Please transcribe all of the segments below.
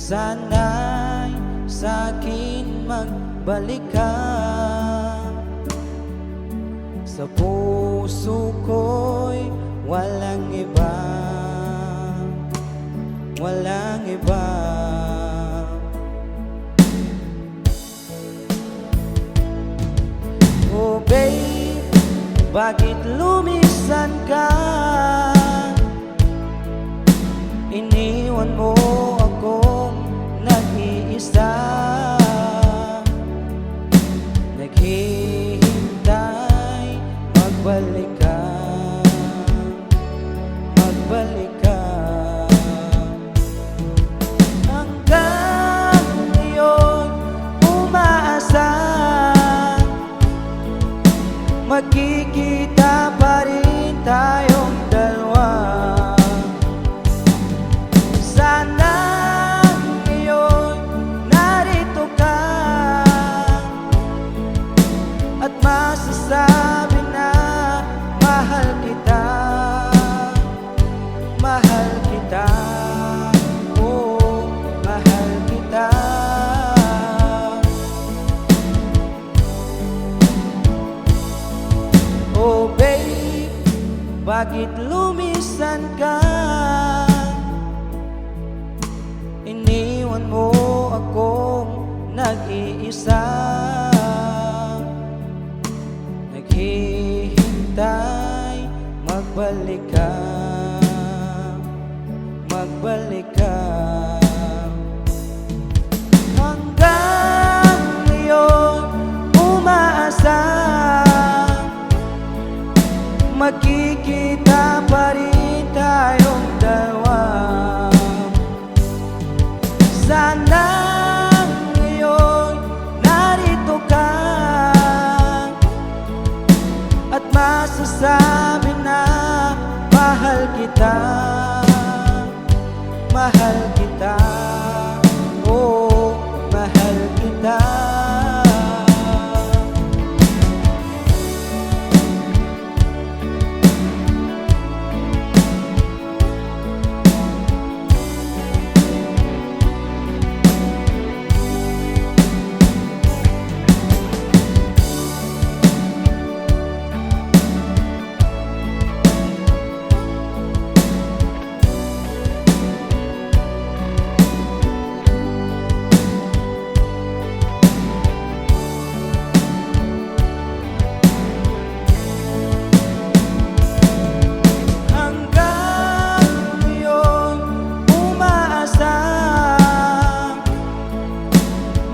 Sana'y sa'kin magbalik ka. Sa puso ko'y walang iba, walang iba. Oh babe, bakit lumisan ka? Iniwan mo akong nag-iisa, naghihintay, magbalik ka, magbalik ka. Hanggang ngayon umaasa, magkikita pa rin tayong dalawa. Sana ngayon narito ka at masasabi na mahal kita, mahal kita, oh, mahal kita. Oh babe, bakit lumisan ka? Iniwan mo akong nag-iisa, naghihintay, magbalik ka, magbalik ka. Hanggang ngayon umaasa, magkikita pa rin tayong dalawa. Sana ngayon narito ka at masasabi na mahal kita, mahal kita, oh, mahal kita.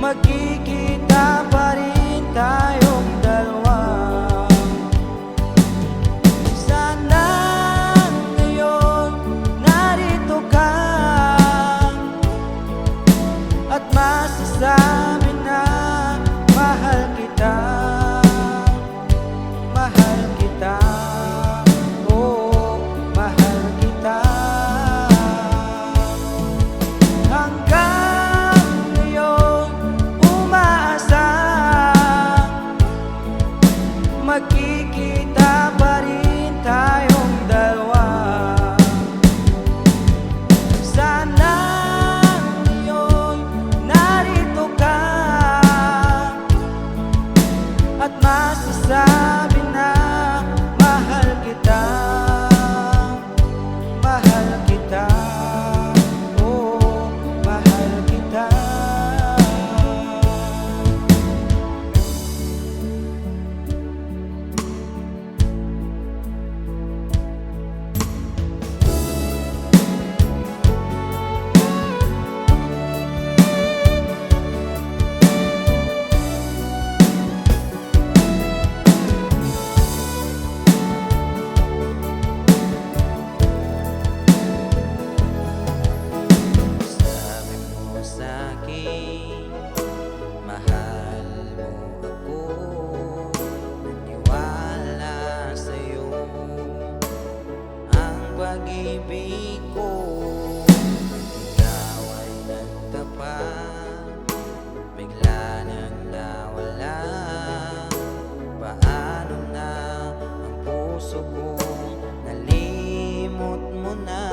Magkikita pa rin tayong dalawa. Sana ngayon narito ka at masasabi na mahal kita, mahal kita, oh, mahal kita. Hanggang magkikita pa rin tayong dalawa. Sana ngayon narito ka at masasabi na mahal kita, mahal kita, oh, mahal kita. Pag-ibig ko, ikaw ay nagtapat, bigla nang nawala. Paano na ang puso ko, nalimot mo na.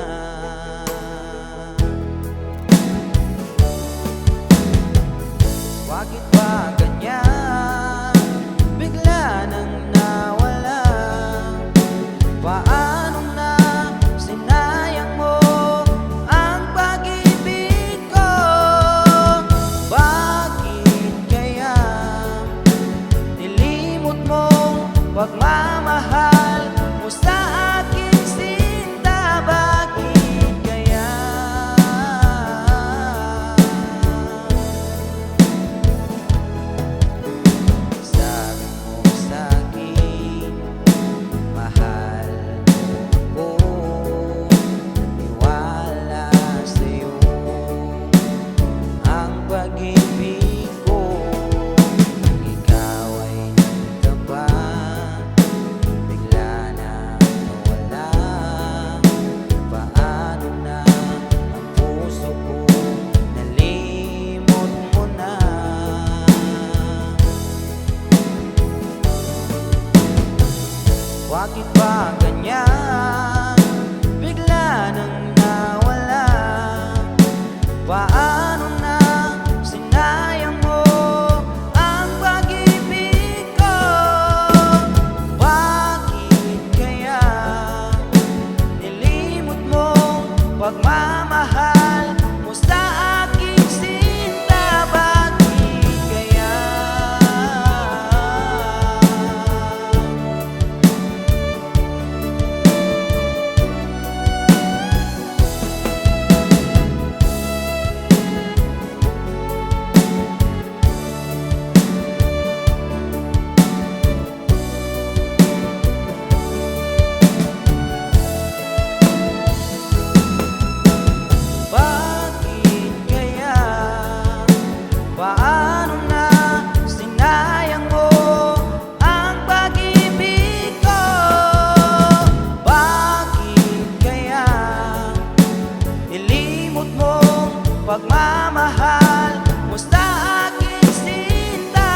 pagmamahal mo sa aking sinta.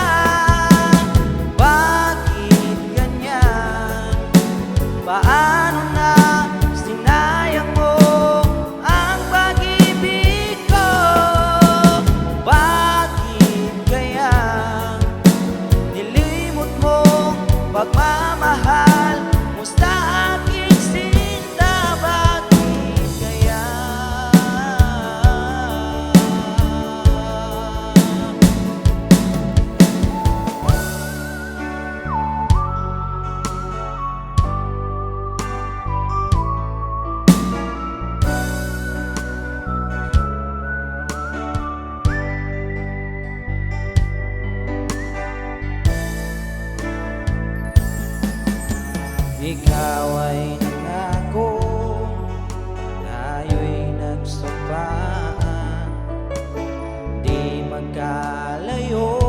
Bakit ganyan? Paano na sinayang mo ang pag-ibig ko? Bakit kaya nilimot mo pagmamahal mo sa aking sinta? Bakit kaya? Ikaw ay nangako, tayo'y nagsupaan, di magkalayo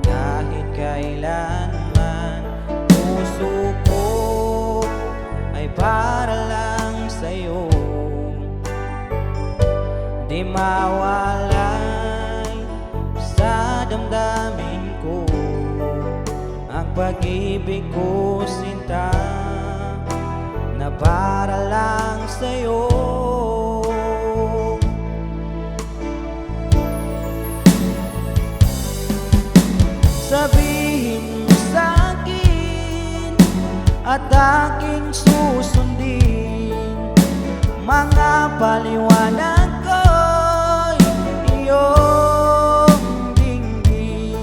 kahit kailanman. Puso ko ay para lang sa'yo, di mawalay sa damdamin ko ang pag-ibig ko, sinta, na para lang sa'yo. Sabihin mo sa'kin at aking susundin mga paliwanag ko'y iyong dinggin.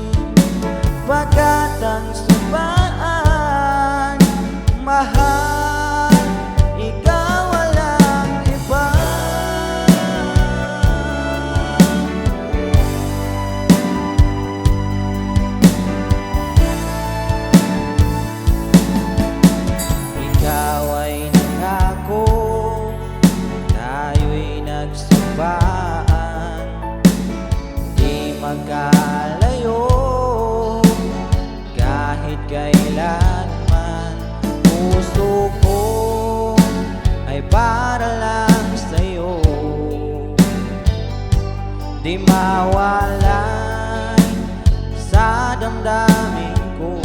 Pagkat ang sumpaan, mahal, ikaw walang iba. Ikaw ay nangako, tayo'y nagsumpaan, di magkalayo kahit kailanman. Puso ko ay para lang sa'yo, di mawalay sa damdamin ko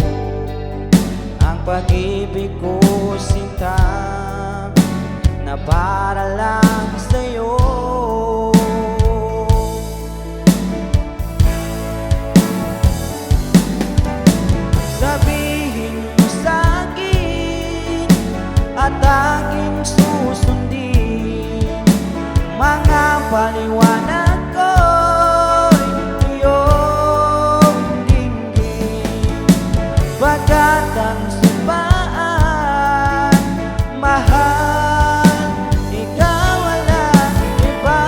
ang pag-ibig ko, sinta, na para lang sa'yo. Sabihin mo sa'kin at aking susundin mga paliwanag ko'y iyong dinggin. Pagkat ang sumpaan, mahal, ikaw walang iba.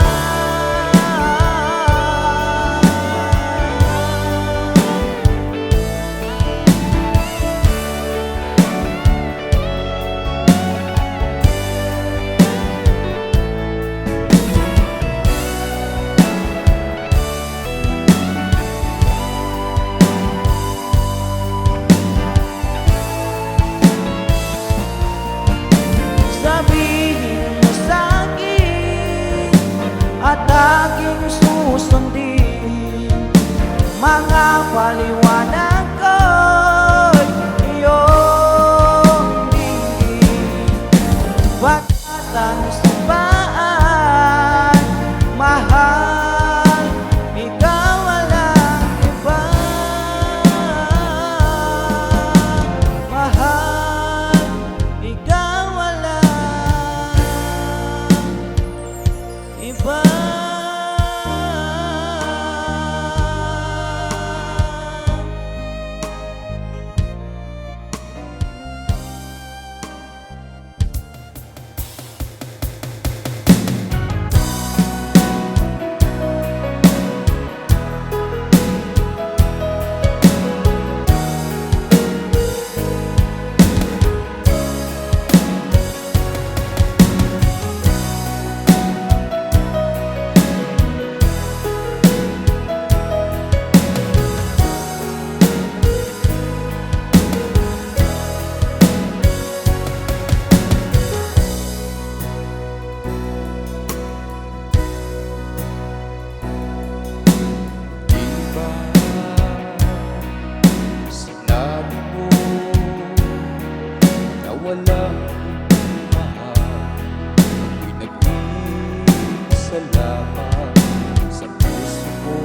Sabihin mo sa'kin at aking susundin mga paliwanag ko'y iyong dinggin. Pagkat ang sumpaan, mahal, ikaw walang iba. Mahal, ikaw walang iba. lamang sa puso ko.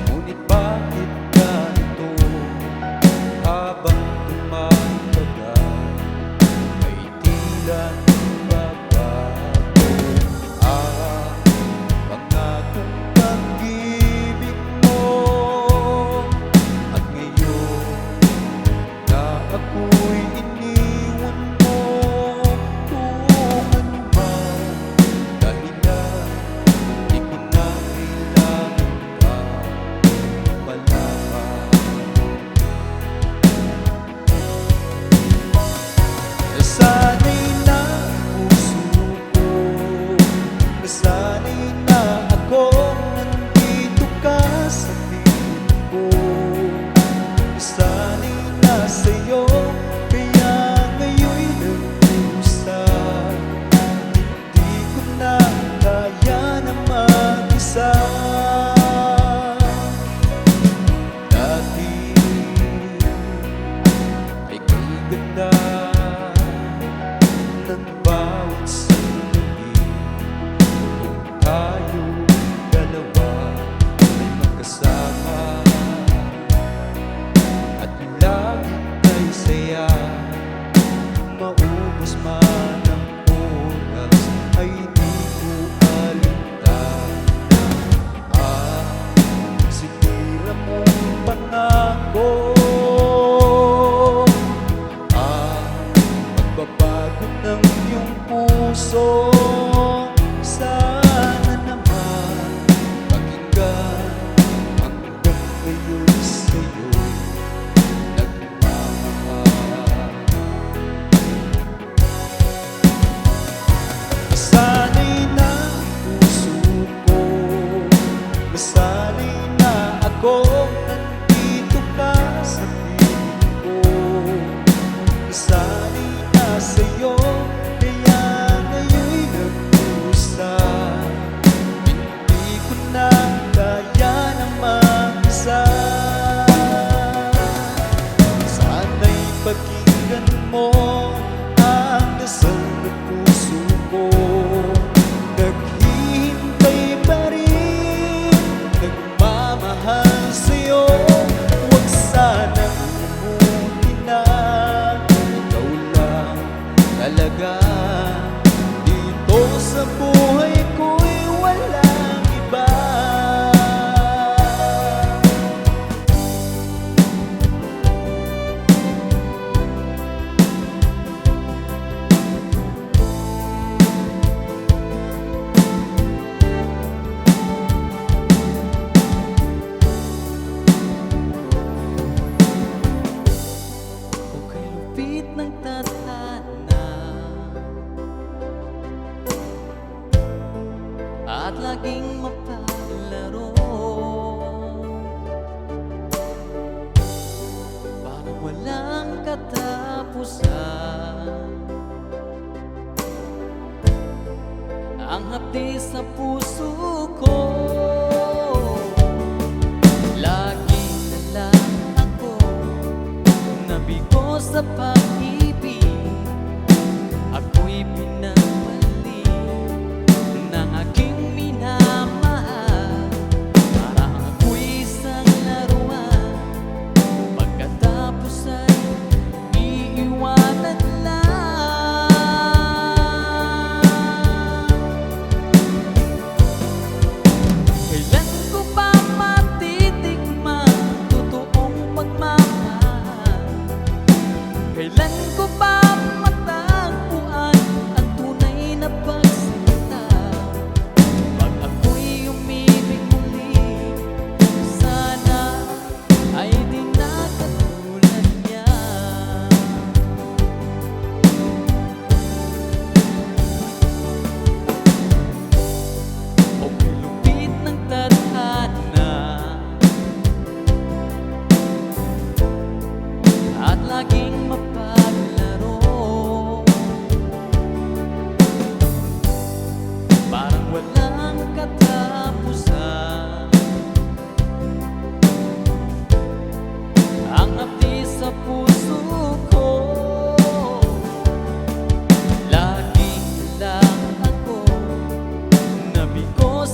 Ngunit bakit ganito? Habang tumatagal ay tila nagbabago. Pangakong pag-ibig mo, at ngayon na ako'y iniwan mo, kung ano man dahilan, di ko na kailangan pa palaman. Nasanay na puso ko, nasanay na akong nandito ka sa piling ko. Nasanay na sa'yo, kaya ngayon'y nagdusa. Hindi ko na kaya na mag-isa. Dati ay kay ganda ng bawat sandali. Kung tayo dalawa ay magkasama at lagi ay saya, maubos man ang oras ay di ko alintana. Sinira mong pangako, magbabago ng iyong puso. Sana naman pakinggan, hanggang ngayon sa'yo'y nagmamahal. Nasanay na puso ko, nasanay na ako nandito ka sa piling ko. Nasanay na sa'yo, kaya ngayon'y nagdusa. Hindi ko na kaya na mag-isa. Sana'y pakinggan mo ang dasal ng puso ko. Naghihintay pa rin, nagmamahal sa'yo. Huwag sanang umuwi na, ikaw lang talaga. Dito sa buhay ko'y walang iba. O kay lupit ng tadhana at laging mapalaro, parang walang katapusan ang hapdi sa puso ko. Lagi na lang ako nabigo sa pag-ibig. Ako'y pinabalik ng aking minamahal. Parang ako'y isang laruan, pagkatapos ay iiwanan lang. Kailan ko pa matitikman totoong pagmamahal? Kailan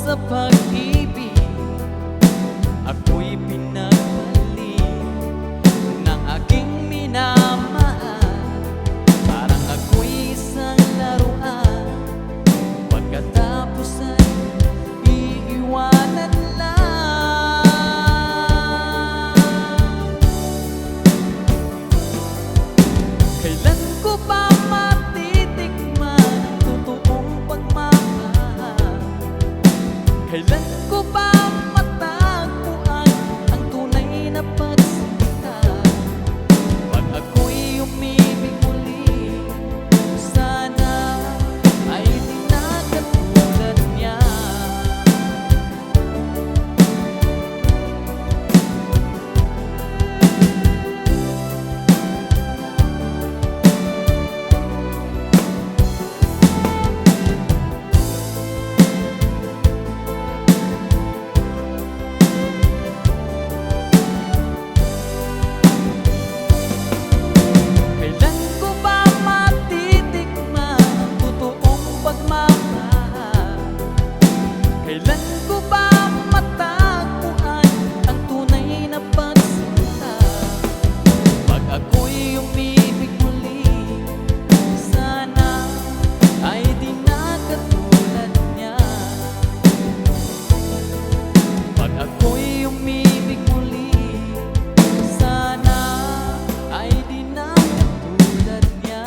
sa pag-ibig, ako'y pinagpalit ng aking minamahal. Parang ako'y isang laruan, pagkatapos ay iiwanan lang. Kailan ko ba matitikman ang totoong pagmamahal? Kailan ko ba matagpuan ang tunay na pagsinta? Pag ako'y umibig muli, sana ay di na katulad niya. Kailan ko ba matitikman ang totoong pagmamahal? Kailan ko ba matagpuan ang tunay na pagsinta? Pag ako'y umibig muli, sana ay di na katulad niya. Pag ako'y umibig muli, sana ay di na katulad niya.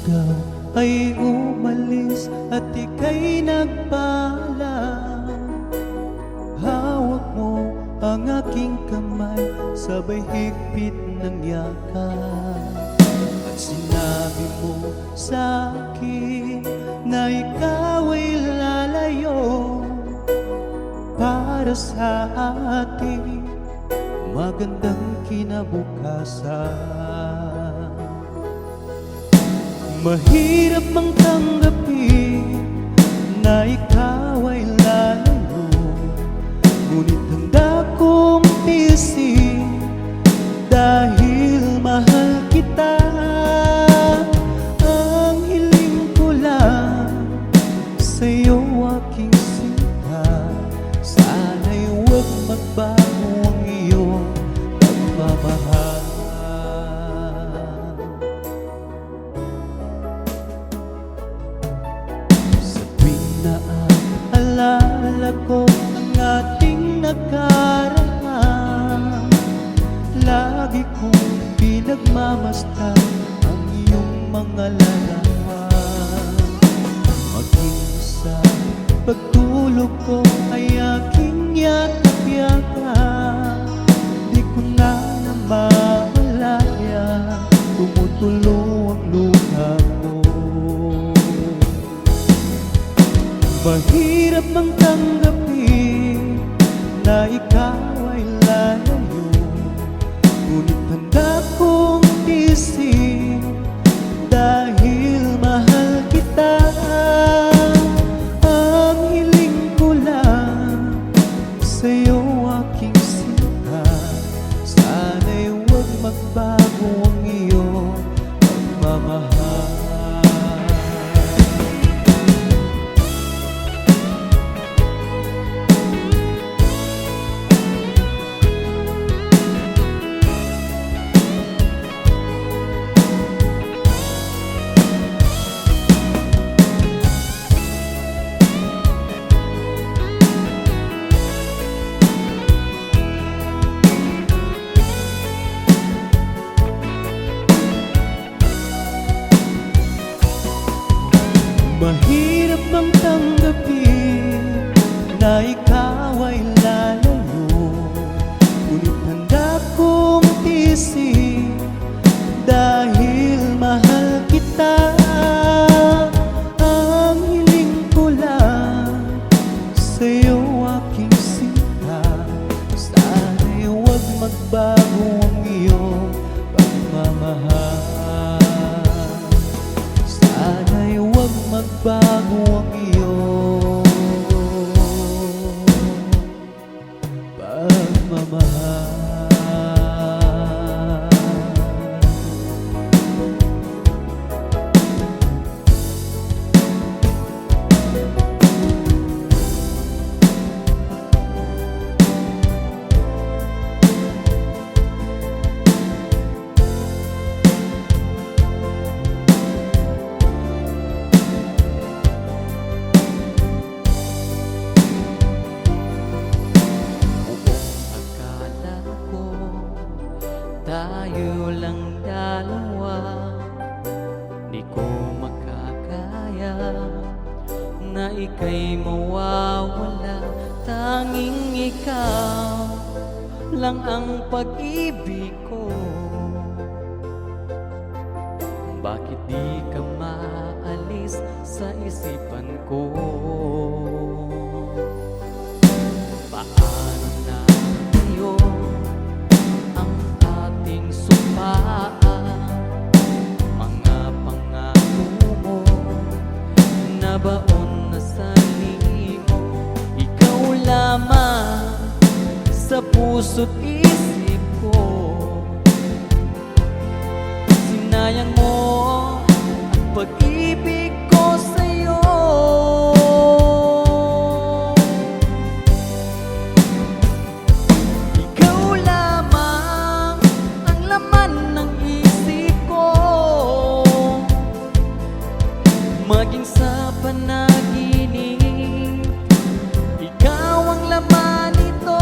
Ikaw ay umalis at ika'y nagpaalam. Hawak mo ang aking kamay, sabay higpit ng yakap. At sinabi mo sa akin na ikaw ay lalayo para sa ating magandang kinabukasan. Mahirap mang tanggapin na ikaw ay lalayo, ngunit handa kong tiisin dahil mahal kita. Ang hiling ko lang sa'yo aking sinta, sana'y huwag magbago ang iyong pagmamahal. Alala ko ang ating nakaraan, lagi kong pinagmamasdan ang iyong mga larawan. Maging sa pagtulog ko ay aking yakap-yakap, di ko na namalaya, tumutulo ang luha ko. Mahirap mang tanggapin na ikaw ay lalayo, ngunit handa kong tiisin dahil mahal kita. Ang hiling ko lang sa'yo aking sinta, sana'y huwag magbago ang iyong pagmamahal. Mahirap bang tanggapin na ikaw ay lalayo, ngunit handa kong tiisin dahil mahal kita. Ang hiling ko lang sa'yo aking sinta, sana'y huwag magbago pagmamahal. Akala ko tayo lang dalawa, di ko makakaya na ika'y mawawala. Tanging ikaw lang ang pag-ibig ko. Bakit di ka maalis sa isipan ko? Paano na ngayon ang ating sumpaan? Mga pangako mo nabaon na sa limo. Ikaw lamang sa puso't isip ko. Sinayang mo ang pag-ibig ko sa'yo. Ikaw lamang ang laman ng isip ko. Maging sa panaginip, ikaw ang laman nito.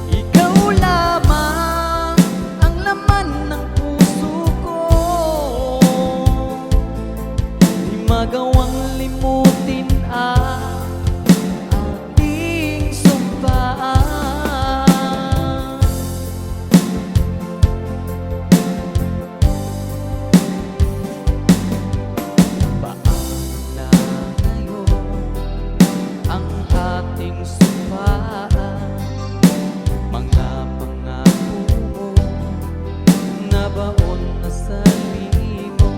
Ikaw lamang ang laman ng puso ko. Di magawang limutin ang ating sumpaan. Paano na ngayon ang ating sumpaan? Mga pangako mo nabaon na sa limo.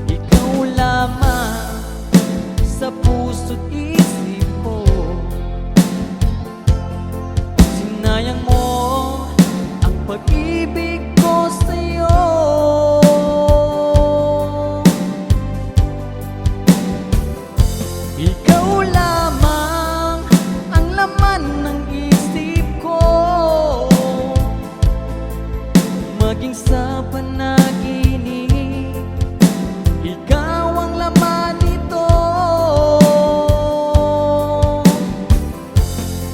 Ikaw lamang sa puso't isip ko. Sinayang mo ang pag-ibig ko sa'yo. Ikaw lamang ang laman ng isip ko. Maging sa panaginip, ikaw ang laman nito.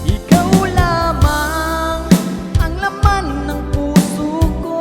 Ikaw lamang ang laman ng puso ko.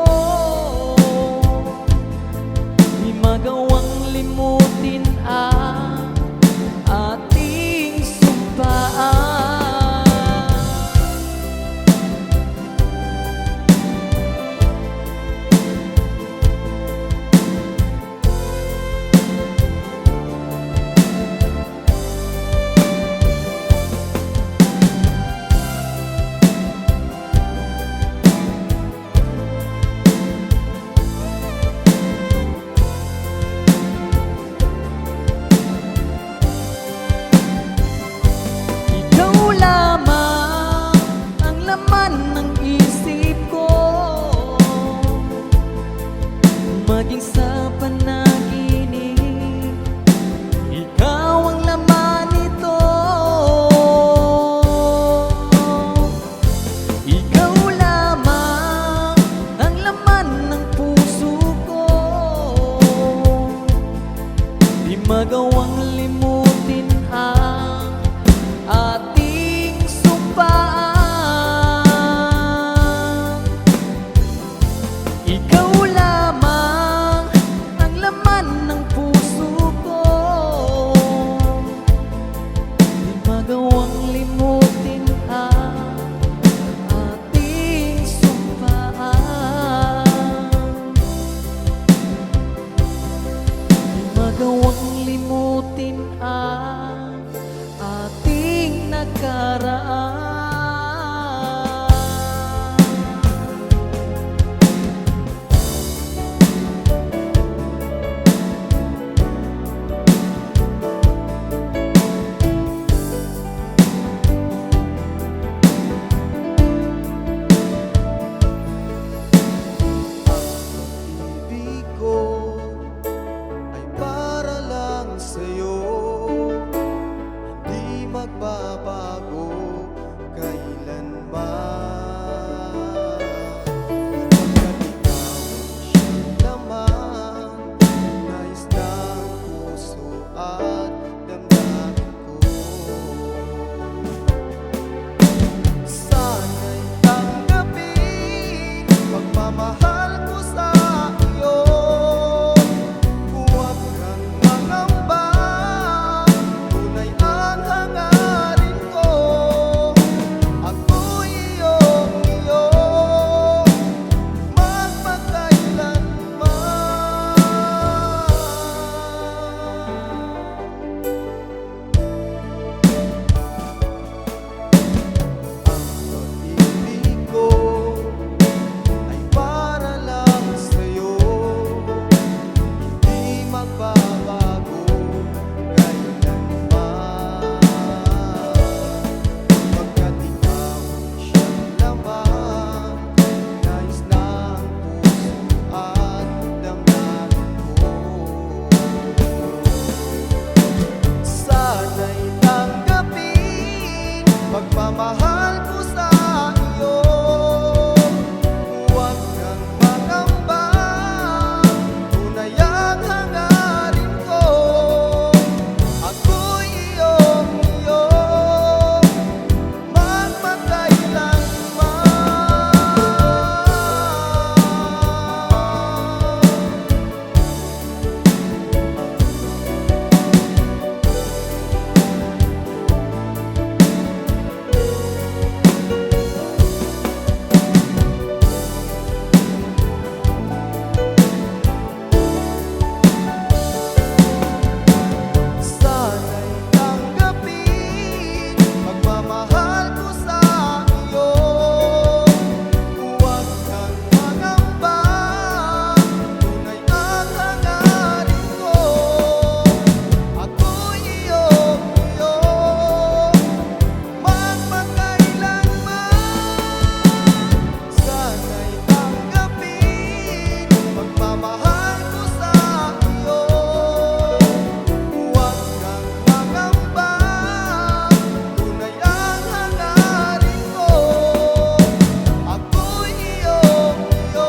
Magmamahal ko sa iyo. Huwag kang magamba, tunay ang hangarin ko. Ako'y iyong-iyo, magpakailanman. Sana'y tanggapin, magmamahal ko sa iyo. Huwag kang mangamba, tunay ang hangarin ko. Ako'y iyong-iyo, magpakailanman. Sana'y tanggapin, magmamahal ko sa iyo. Huwag kang mangamba, tunay ang hangarin ko. Ako'y iyong-iyo,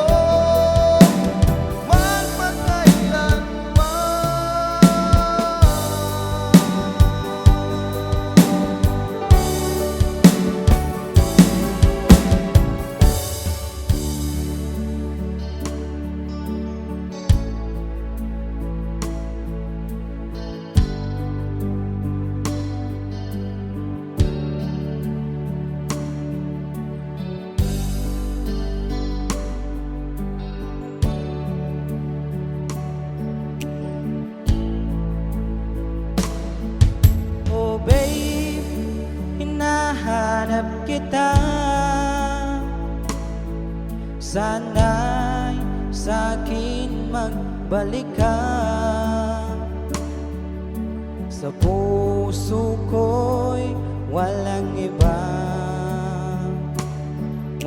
Oh babe, hinahanap kita. Sana'y sa'kin magbalik ka. Sa puso ko'y walang iba,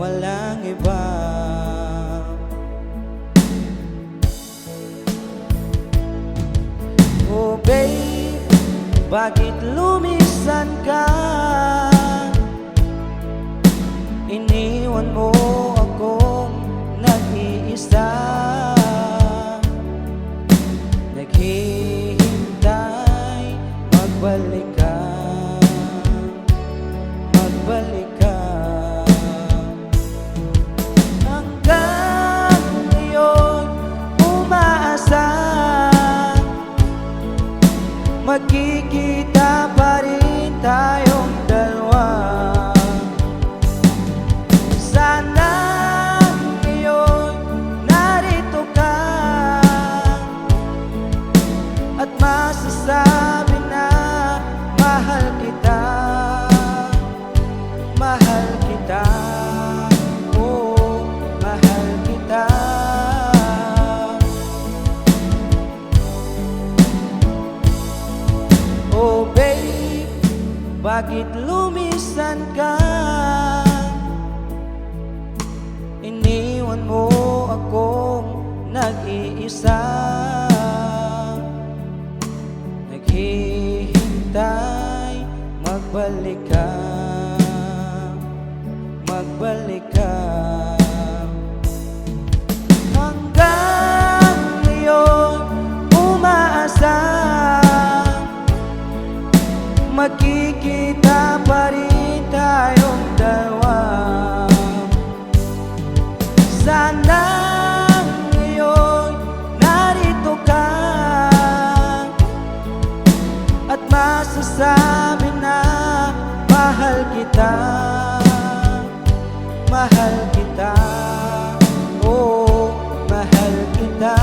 walang iba. Oh babe, bakit lumisan ka? Iniwan mo akong nag-iisa, naghihintay, magbalik ka, magbalik ka. Hanggang ngayon umaasa, magkikita pa rin tayong dalawa. Sana ngayon narito ka at masasabi na mahal kita, mahal kita, oh, mahal kita. Oh babe, bakit lumisan ka? Iniwan mo akong nag-iisa, naghihintay, magbalik ka, magbalik ka. Hanggang ngayon umaasa, magkikita pa rin tayong dalawa. Sana ngayon narito ka at masasabi na mahal kita, mahal kita, oh, mahal kita.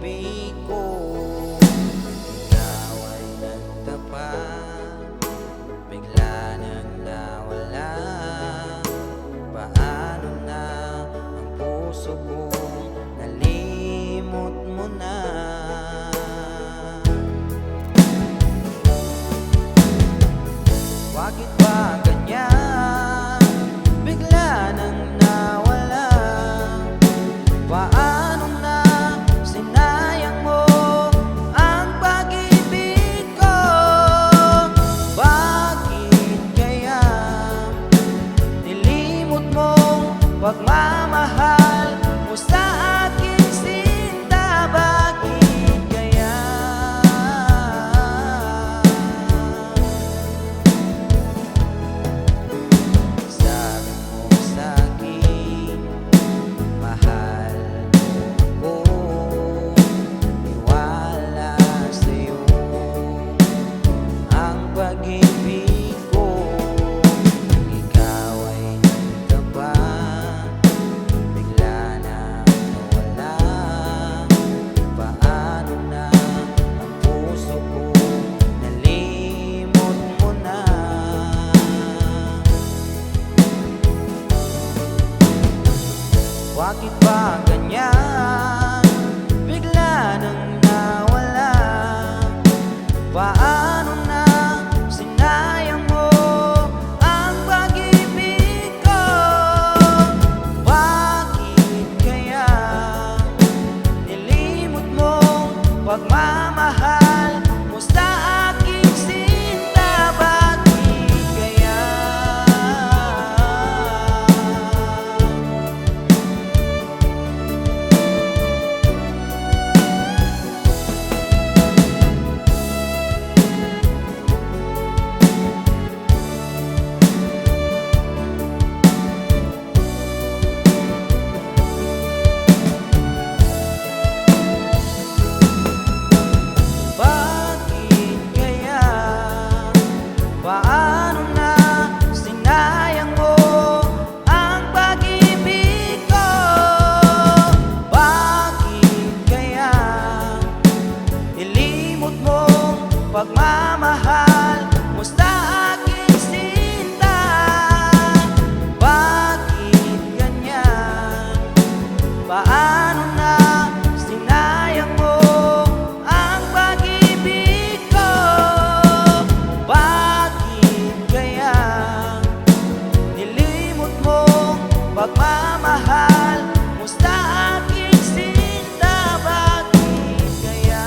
pag-ibig ko. Ikaw ay nagtapat, bigla nang nawala. Paano na ang puso ko, nalimot mo na. Bakit ba ganyan? Bigla nang nawala. Paano na sinayang mo ang pag-ibig ko? Bakit kaya nilimot mong pagmamahal mo sa akin, sinta? Bakit kaya? Sabi mo sa'kin, mahal mo ko, iwala sa'yo ang pag-ibig ko. Ikaw ay nagtapat, bigla na nawala. Paano na ang puso ko, nalimot mo na. Bakit ba ganyan? Bigla nang nawala. Paano na sinayang mo ang pag-ibig ko? Bakit kaya nilimot mong pagmamahal mo sa akin, sinta? Bakit kaya? Bakit kaya? Paano na sinayang mo ang pag-ibig ko? Bakit kaya nilimot mong pagmamahal mo sa akin, sinta? Bakit ganyan? Paano na sinayang mo ang pag-ibig ko? Bakit kaya nilimot mong pagmamahal mo sa akin, sinta? Bakit kaya?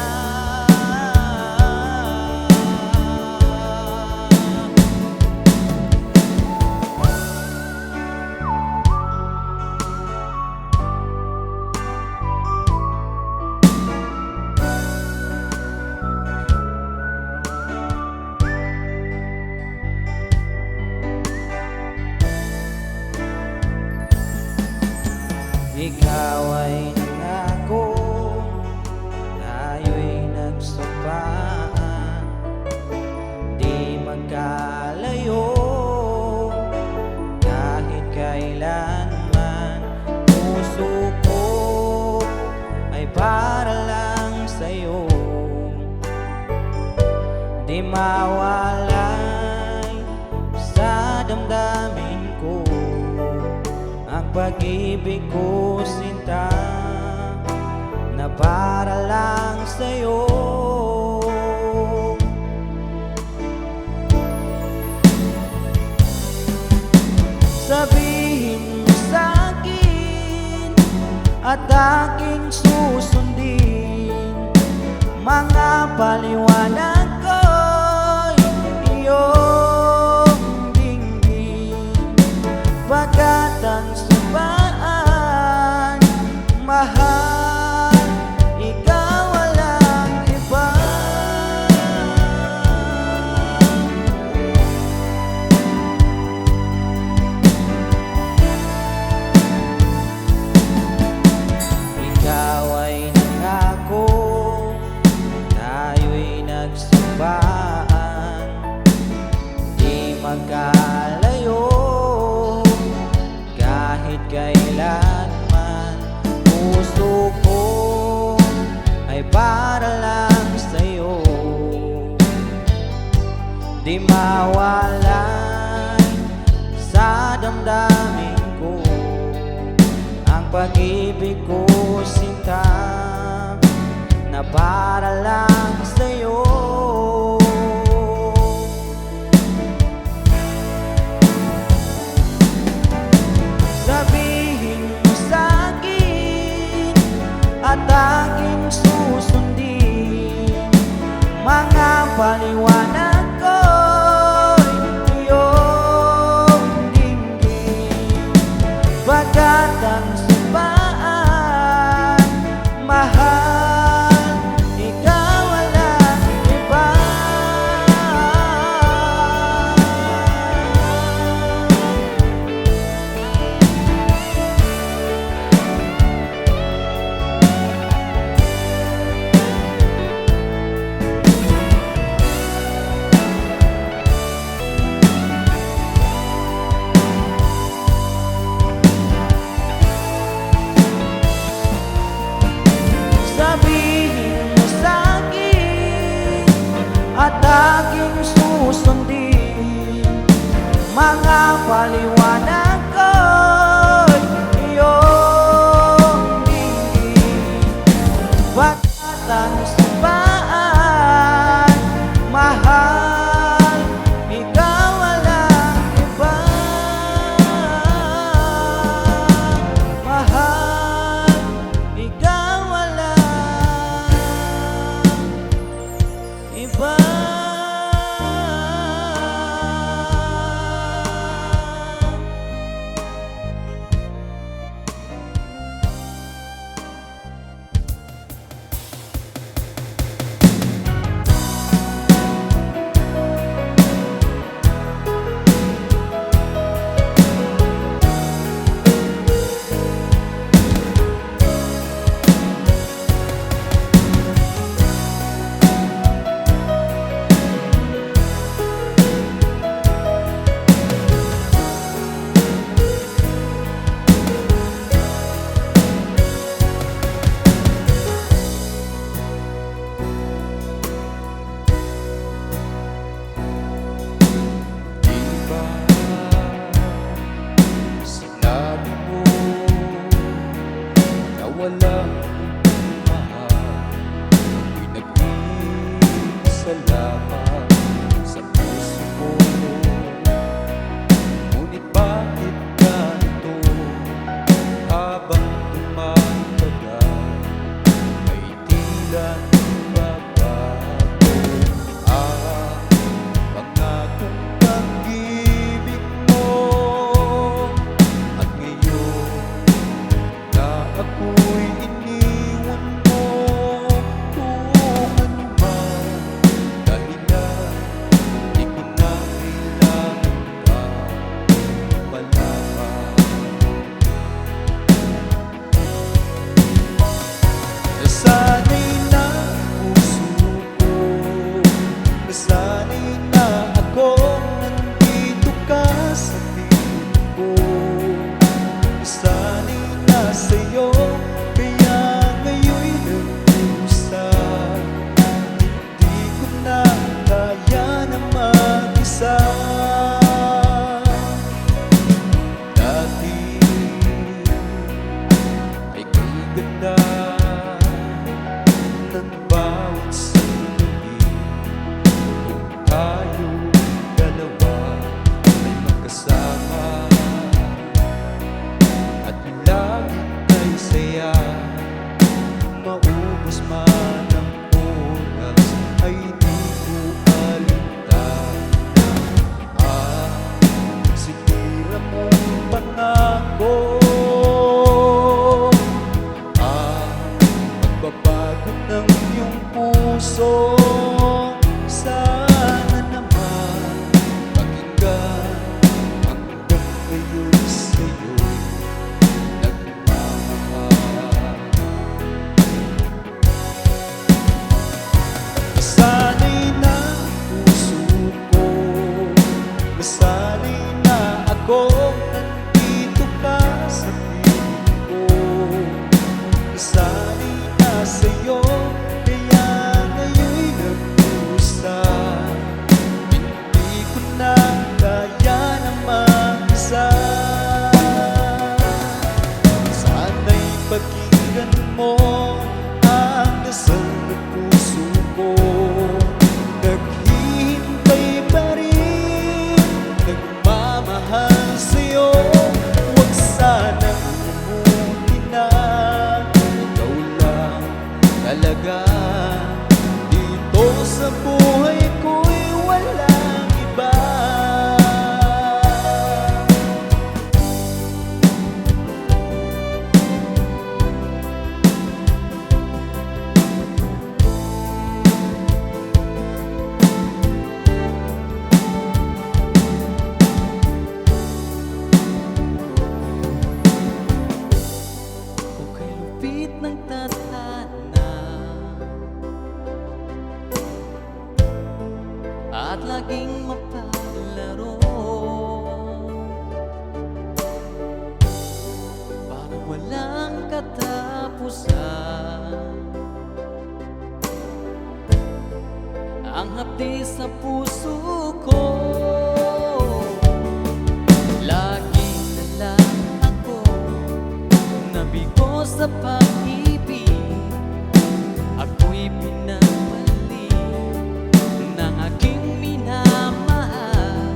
Ikaw ay nangako, tayo'y nagsapaan, di magkalayo kahit kailanman. Puso ko ay para lang sa'yo, di mawalay sa damdamin ko ang pag-ibig ko, sinta, na para lang sa'yo. Sabihin mo sa'kin at aking susundin, mga paliwanag ko'y iyong dinggin. Pagkat ang sabaan, mahal, ikaw walang iba. Ikaw ay nangako, tayo'y nagsasabi, di mawalan sa damdamin ko ang pag-ibig ko, sinta, na para lang sa'yo. Sabihin mo sa'kin at aking susundin mga paliwanag ko'y iyong dinggin, bagkat ang sumpaan, mahal, ikaw walang iba. Sabihin mo sa'kin at aking susundin mga paliwanag ko'y iyong dinggin, bagkat ang sumpaan, mahal, ikaw walang iba. Mahal, ikaw walang iba. Diba sinabi mo na walang mahal, pinag-isa lamang sa puso mo. Ngunit bakit ganito habang tumatagal ay tila nagbabago ang pangakong pag-ibig mo? At ngayon na ako'y iniwan mo, kung ano man dahilan, di ko na kailangan pa malaman. Nasanay na puso ko, nasanay na akong nandito ka sa piling ko. Nasanay na sa'yo, kaya ngayon'y nagdusa. Hindi ko na kaya na mag-isa. Dati ay kay ganda ng bawat sandali, kung tayo dalawa ay magkasama at lagi ay saya. Maubos man ang oras ay di ko alintana ang sinira mong pangako, ang pagbabago ng iyong puso. Sana naman pakinggan hanggang ngayon sa'yo'y nagmamahal. Nasanay na puso ko, nasanay na akong nandito ka sa piling ko. Nasanay na sa'yo, kaya ngayon'y O sa buhay ko'y walang iba. Ako'y lupit ng tadhana at laging mapaglaro. Parang walang katapusan ang hapdi sa puso ko. Lagi na lang ako nabigo sa pag-ibig. Ako'y pinagmali ng aking minamahal.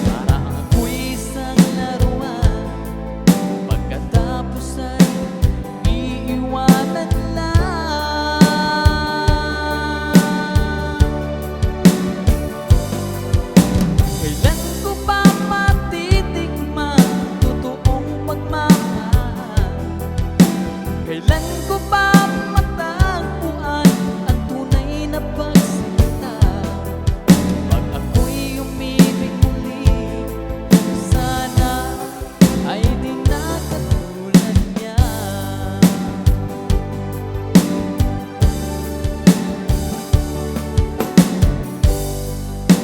Parang ako'y isang laruan, pagkatapos ay iiwanan lang. Kailan ko pa matitikman ang totoong pagmamahal? Kailan ko pa matagpuan ang tunay na pagsinta? Pag ako'y umibig muli, sana ay di na katulad niya.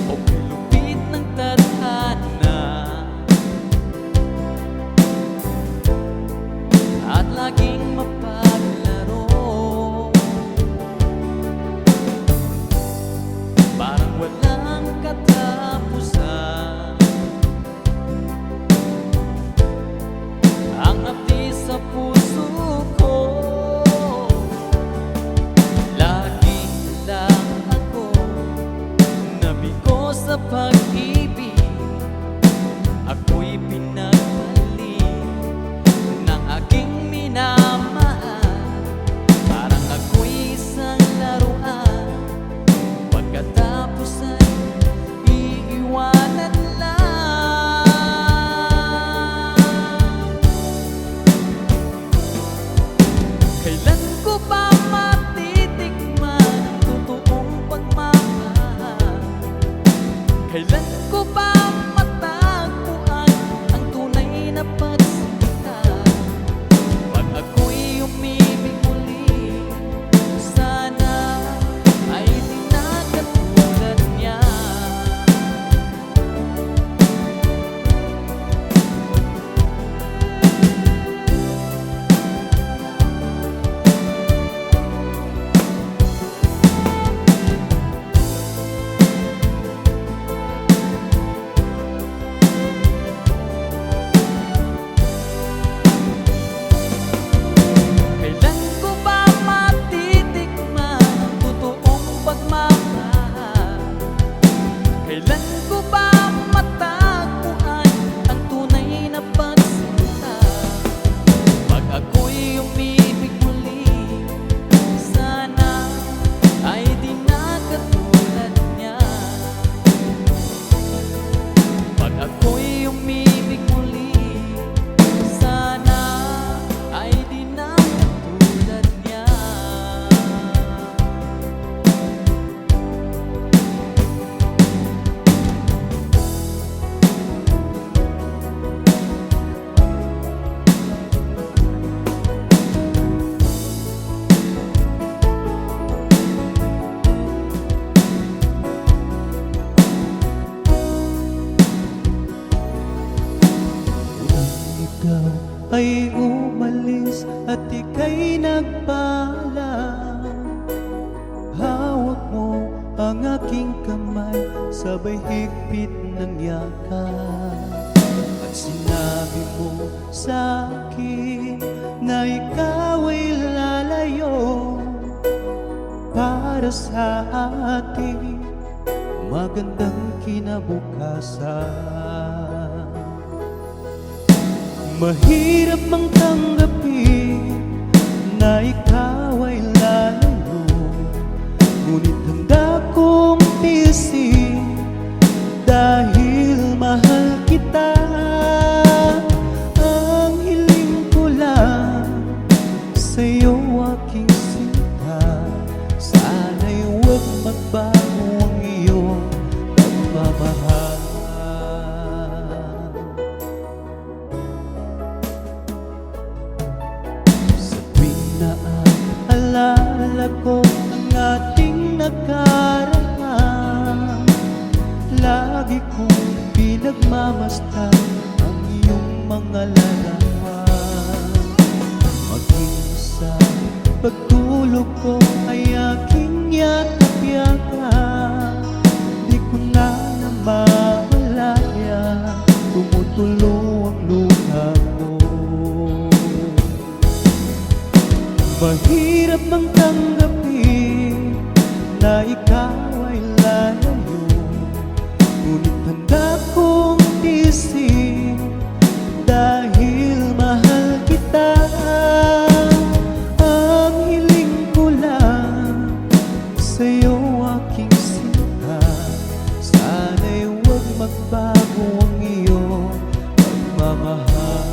Ako'y lupit ng tadhana at laging mapaglaro. Parang walang katapusan ang hapdi sa puso ko. Lagi na lang ako nabigo sa pag-ibig. Ako'y pinagmali ng aking minamahal. Parang ako'y isang laruan, pagkatapos ay iiwanan lang. Kailan ko ba matitikman ang totoong pagmamahal? Kailan ko ba matagpuan ang tunay na pagsinta? Pag ako'y umibig muli, sana ay di na katulad niya. Kailan ko ba matitikman ang totoong pagmamahal? Kailan ko ba matagpuan ang tunay na pagsinta? Pag ako'y umibig muli, sana ay di na katulad niya. Pag ako'y umibig muli, sana ay di na katulad niya. Ikaw ay umalis at ika'y nagpaalam. Hawak mo ang aking kamay, sabay higpit ng yakap. At sinabi mo sa akin na ikaw ay lalayo para sa ating magandang kinabukasan. Mahirap mang tanggapin na ikaw ay lalayo, ngunit handa nakaraan. Lagi kong pinagmamasdan ang iyong mga larawan. Maging sa pagtulog ko ay aking yakap-yakap. Di ko na namalaya, tumutulo ang luha ko. Mahirap mang tanggapin na ikaw ay lalayo, ngunit handa kong tiisin dahil mahal kita. Ang hiling ko lang sa'yo, aking sinta, sana'y huwag magbago ang iyong pagmamahal.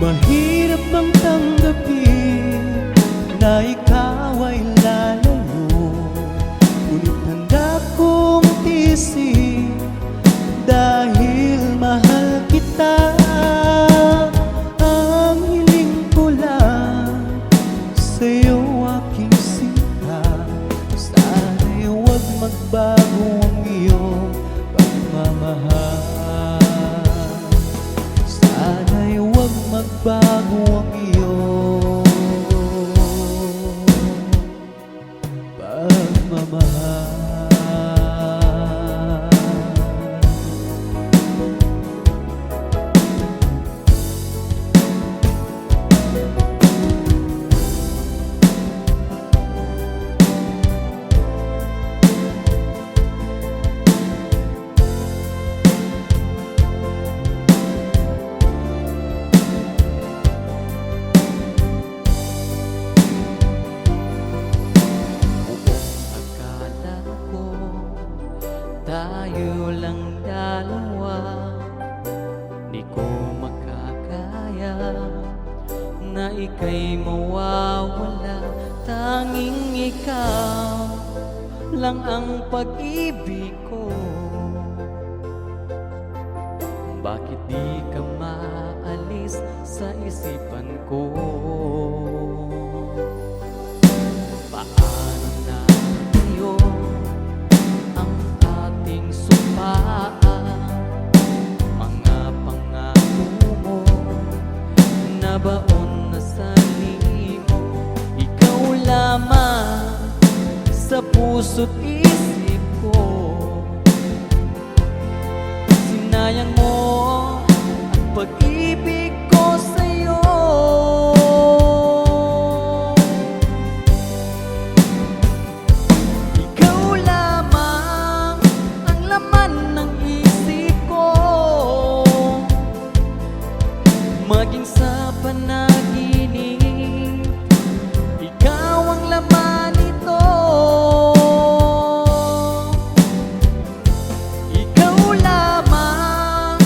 Mahirap bang tanggapin na ikaw ay lalayo, ngunit handa kong tiisin dahil mahal kita. Ang hiling ko lang sa'yo, aking sinta, sana'y huwag magbago ang iyong pagmamahal. Sana'y huwag magbago ang iyong pagmamahal. Tayo lang dalawa, di ko makakaya na ika'y mawawala. Tanging ikaw lang ang pag-ibig ko. Bakit di ka maalis sa isipan ko? Paano na ngayon ang ating sumpaan? Mga pangako mo na baon na sa limo, ikaw lamang sa puso't isip ko. Sinayang mo ang pag-ibig ko sa'yo. Ikaw lamang ang laman ng isip ko, maging sa panaginip, ikaw ang laman nito. Ikaw lamang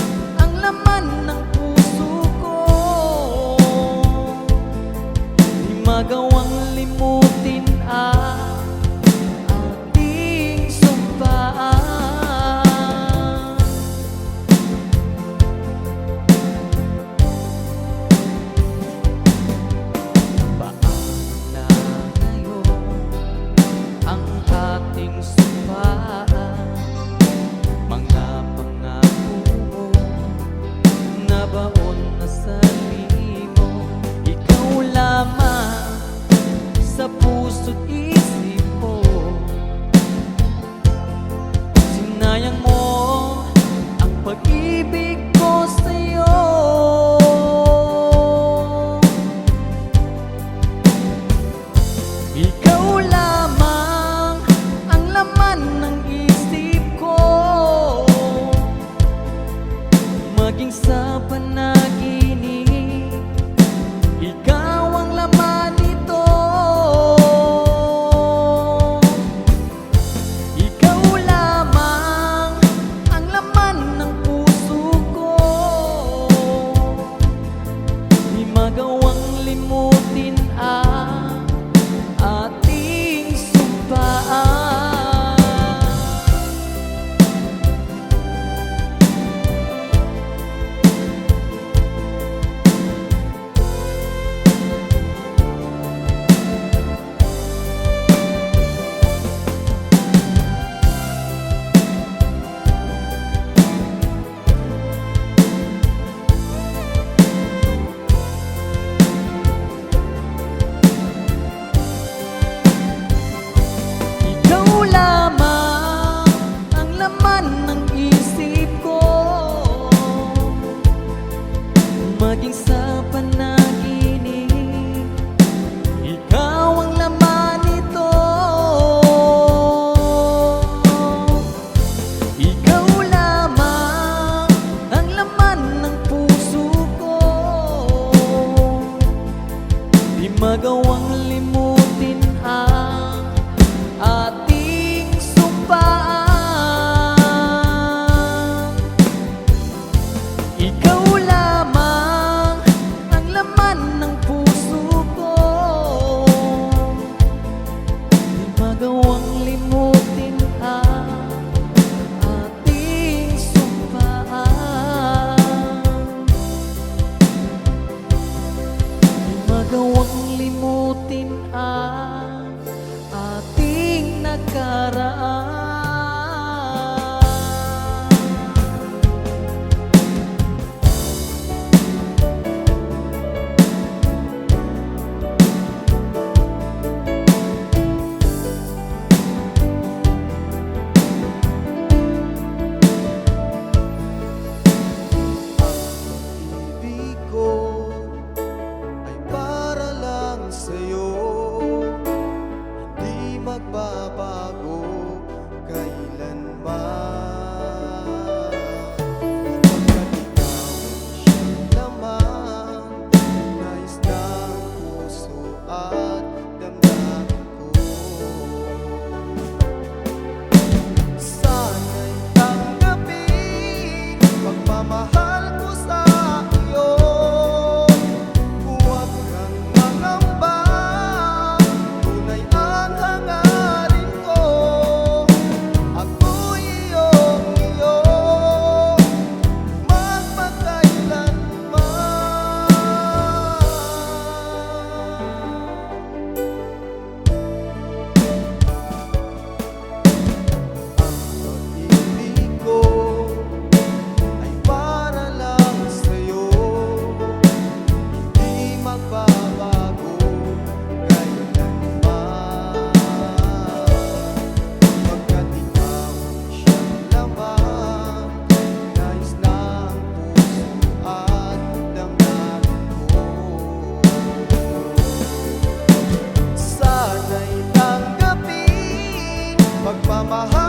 nakaraan. Ibig ko ay para lang sa'yo, hindi magbabago kailanman. Pagkat ikaw siyang laman, nais ng puso at damdamin ko. Sana'y tanggapin pagmamahal ko sa iyo. Huwag kang mangamba, tunay ang hangarin ko. Ako'y iyong-iyo, Ang pag-ibig ko ay para lang sa'yo, hindi magbabago kailanman. Pagkat ikaw siyang laman, nais ng puso at damdamin ko. Sana'y tanggapin pagmamahal